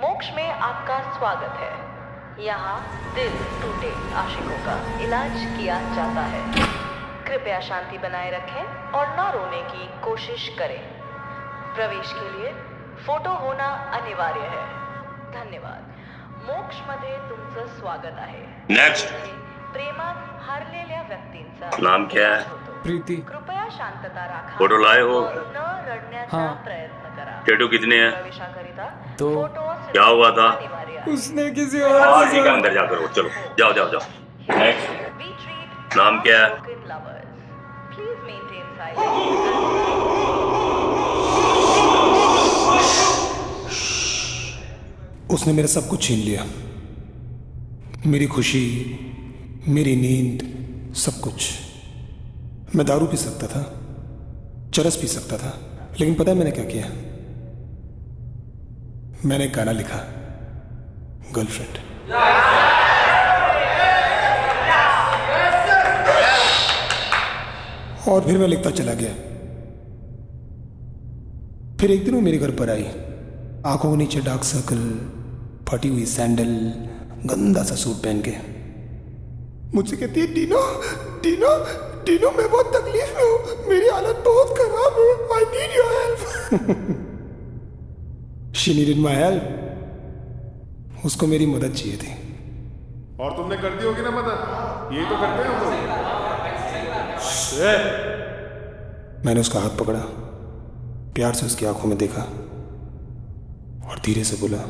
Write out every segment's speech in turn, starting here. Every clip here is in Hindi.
मोक्ष में आपका स्वागत है। यहाँ दिल टूटे आशिकों का इलाज किया जाता है। कृपया शांति बनाए रखें और न रोने की कोशिश करें। प्रवेश के लिए फोटो होना अनिवार्य है। धन्यवाद। मोक्ष मध्ये तुमचं स्वागत आहे। नेक्स्ट। प्रेमात हारलेल्या व्यक्तींचा नाम क्या है? प्रीति। कृपया शांतता राखा। फोटो लाए हो? न रडण्याचा हाँ। प्रयत्न करा। टैटू कितने हैं? प्रवेशाकरिता तो फोटो क्या हुआ था? अनिवार्य है। उसने किसी और हाँ से ठीक है, अंदर जाकर हो। चलो जाओ जाओ जाओ। नेक्स्ट। We treat नाम क्या है? broken lovers. Please maintain silence. उसने मेरा सब कुछ छीन लिया, मेरी खुशी, मेरी नींद, सब कुछ। मैं दारू पी सकता था, चरस पी सकता था, लेकिन पता है मैंने क्या किया? मैंने एक गाना लिखा, गर्लफ्रेंड। और फिर मैं लिखता चला गया। फिर एक दिन वो मेरे घर पर आई, आंखों के नीचे डार्क सर्कल, फटी हुई सैंडल, गंदा सा सूट पहन के मुझसे कहती है, टीनो टीनो टीनो मैं बहुत तकलीफ में हूं, मेरी हालत बहुत खराब है, I need your help. She needed my help. उसको मेरी मदद चाहिए थी। और तुमने कर दी होगी ना मदद? यही तो करते हैं हम लोग। मैंने उसका हाथ पकड़ा, प्यार से उसकी आंखों में देखा और धीरे से बोला,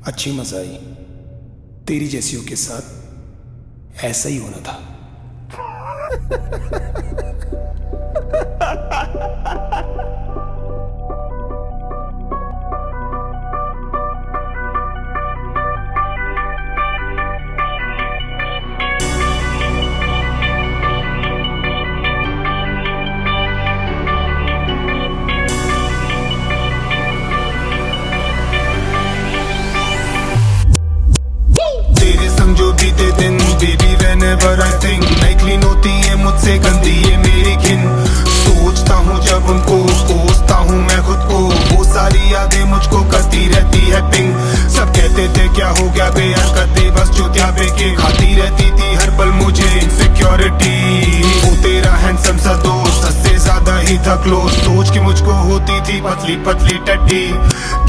अच्छी मजा आई, तेरी जैसियों के साथ ऐसा ही होना था। तेरे संग जो बीते दिन बेबी whenever I think नहीं क्लीन होती है मुझसे गंदी ये मेरी घिन। सोचता हूँ जब उनको, कोसता हूँ मैं खुद को, वो सारी यादें मुझको करती रहती है पिंग। सब कहते थे क्या हो गया बेहरकते, बस चुतियाबे के खाती रहती थी हर पल मुझे इनसिक्योरिटी। वो तेरा हैंडसम सा दोस्त, सबसे ज्यादा ही था क्लोज, सोच के मुझको होती थी पतली पतली टट्टी।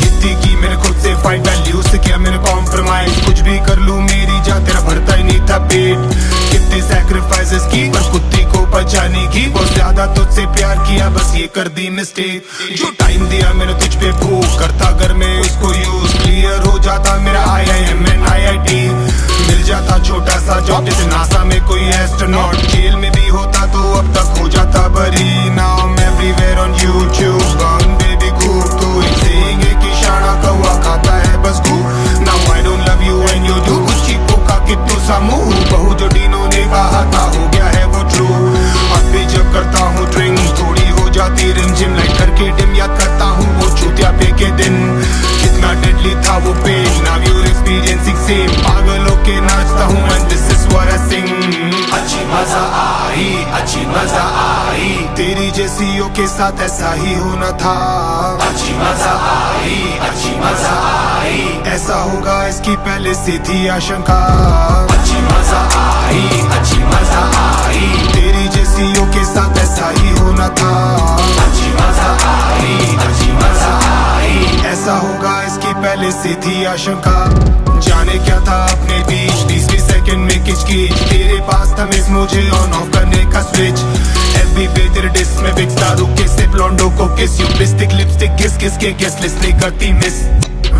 कितनी की मैंने खुद से फाइट, वैल्यू से किया मैंने कॉम्प्रोमाइज, कुछ भी कर लूं मेरी जान तेरा भरता ही नहीं था पेट। कितने सैक्रिफाइसेस की पर कुत्ती को बचाने की, बहुत ज्यादा तुझसे प्यार किया बस ये कर दी मिस्टेक। जो टाइम दिया मैंने तुझ पे प्रूव करता, अगर मैं उसको यूज क्लियर हो जाता मेरा IIM and IIT। मिल जाता छोटा सा जॉब जैसे नासा में कोई एस्ट्रोनॉट, जेल में भी होता तो अब तक हो जाता बरी। Now I'm everywhere on YouTube, gone baby cool, तो saying है कि शाना कौवा खाता है बस गू। Now I don't love you and you do, कुछ चीपों का कितु सा मुंह, बहु जो डीनो ने कहा था हो गया है वो ट्रू। अब भी जब करता हूँ ड्रिंक थोड़ी हो जाती रिम जिम, लाइट करके डिम याद करता हूँ वो चूतिया पे के दिन। कितना डेडली था वो pen, now you're experiencing same, पागल होके नाचता हूँ and this is what I sing। अच्छी मजा आई, अच्छी मजा आई, तेरी जैसियों के साथ ऐसा ही होना था। अच्छी मजा आई, अच्छी मजा आई, ऐसा होगा इसकी पहले से थी आशंका। अच्छी मजा आई, अच्छी मजा आई, तेरी जैसियों के साथ ऐसा ही होना था। अच्छी मजा आई, अच्छी मजा आई, ऐसा होगा इसकी पहले से थी आशंका। जाने क्या था अपने बीच 20 सेकंड में किचकिच, तेरे पास था मिस मुझे ऑन ऑफ करने का स्विच। FB पे तेरे डिस में बिकता रुके से ब्लॉन्डो को किस, यू लिपस्टिक लिपस्टिक किस किस के गेस लिस्ट नहीं करती मिस।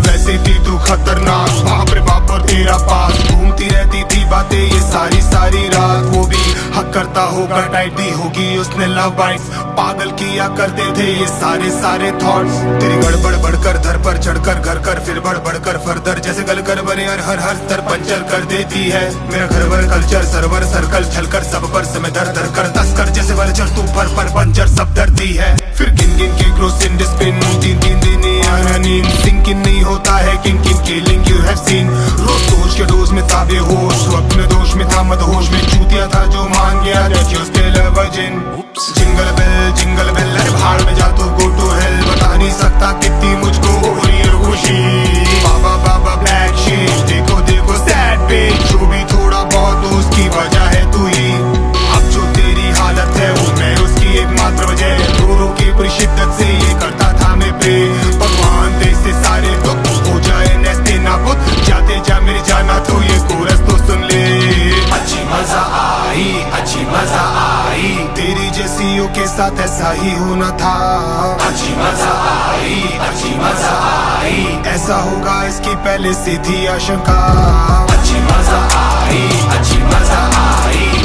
वैसे थी तू खतरनाक, बाप रे बाप और तेरा पास घूमती रहती थी बातें ये सारी सारी रात। वो भी हक करता होगा, टाइट दी होगी उसने लव बाइट्स, पागल किया करते थे ये सारे सारे थॉट्स। तेरी गड़बड़ बढ़कर धर पर चढ़कर घर कर, फिर बढ़ बढ़कर फर्दर, जैसे गल कर बने हर हर स्तर पंचर कर देती है मेरा घर भर कल्चर। सर्वर सर्कल छलकर सब पर समय दर दर कर तस्कर, जैसे वल्चर तू पर पंचर सब डरती है। फिर गिन गिन के क्रोस इन डिस्पिन, तीन तीन दिन आना नींद, सिंकिन नहीं होता है किन किन किलिंग यू हैव सीन। रोज सोच के डोज में था बेहोश, वक्त में दोष में था मदहोश में, चूतिया था जो मान गया that you're still a virgin। Jingle bell अरे भाड़ में जा तू, गो टू हेल, बता नहीं सकता कितनी मुझको भगवान दे से सारे दुख हो जाए नस्ते नाबुद, जाते जा मेरी जाना तो ये कोरस तो सुन ले। अच्छी मजा आई तेरी जैसियों के साथ ऐसा ही होना था। अच्छी मजा आई ऐसा होगा इसकी पहले से थी आशंका। अच्छी मजा आई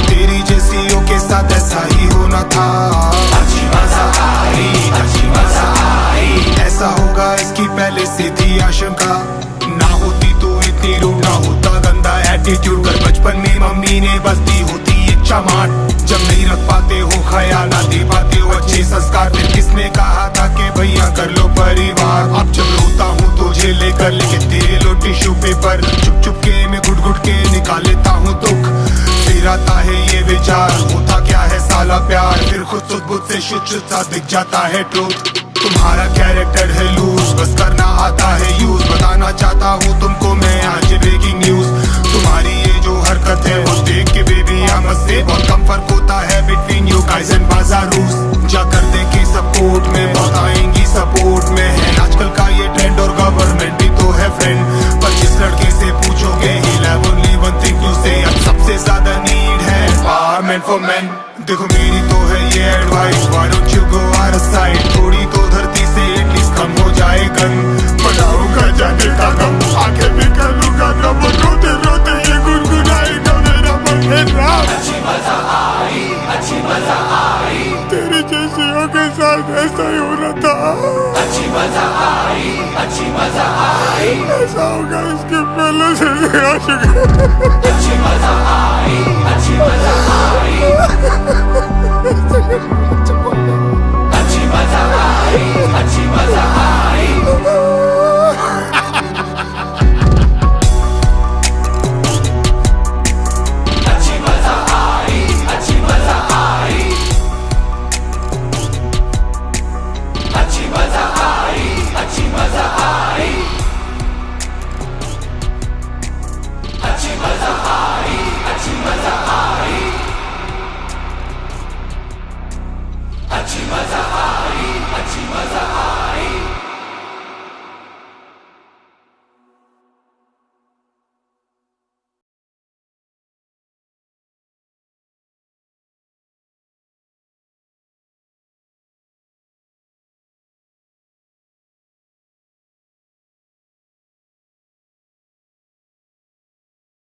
तेरी जैसियों के साथ ऐसा ही होना था। अच्छी मजा आई ऐसा होगा इसकी पहले से थी आशंका। ना होती तो इतनी रूड, ना होता गंदा एटीट्यूड, कर बचपन में मम्मी ने बस दी होती इच्छा मार। जब नहीं रख पाते हो ख्याल, ना दे पाते हो अच्छे संस्कार, फिर किसने कहा था कि भैया कर लो परिवार। अब जब रोता हूँ तो झेले कर लेके दे लो टिश्यू पेपर, चुप चुप के मैं घुट घुट के निकाल लेता हूँ दुख। फिर आता है ये विचार, होता क्या है साला प्यार, फिर खुद सुध बुध से शुद्ध सा दिख जाता है ट्रूथ। तुम्हारा कैरेक्टर है लूज, बस करना आता है यूज, बताना चाहता हूँ तुमको मैं आज ब्रेकिंग न्यूज। तुम्हारी ये जो हरकत है वो देख के बेबी आमद से बहुत कम फर्क होता है बिटवीन यू गाइस एंड बाजारूस। जाकर देखे सपोर्ट में बहुत आएंगी सपोर्ट में, है आजकल का ये ट्रेंड और गवर्नमेंट भी तो है फ्रेंड। पर जिस लड़के से पूछोगे he'll have only one thing to say, अब सबसे ज्यादा नीड है empowerment for men। देखो मेरी तो है ये advice, why don't you go out of sight, थोड़ी तो धरती से एटलीस्ट कम हो जाए गन। बनाऊंगा जाने का गम, आगे भी करूंगा गम, रोते रोते ये गुनगुनाएगा मेरा मन है राम। अच्छी मजा आई तेरे जैसियों के साथ ऐसा ही हो रहा था। अच्छी मजा आई ऐसा होगा इसके पहले से आशिक।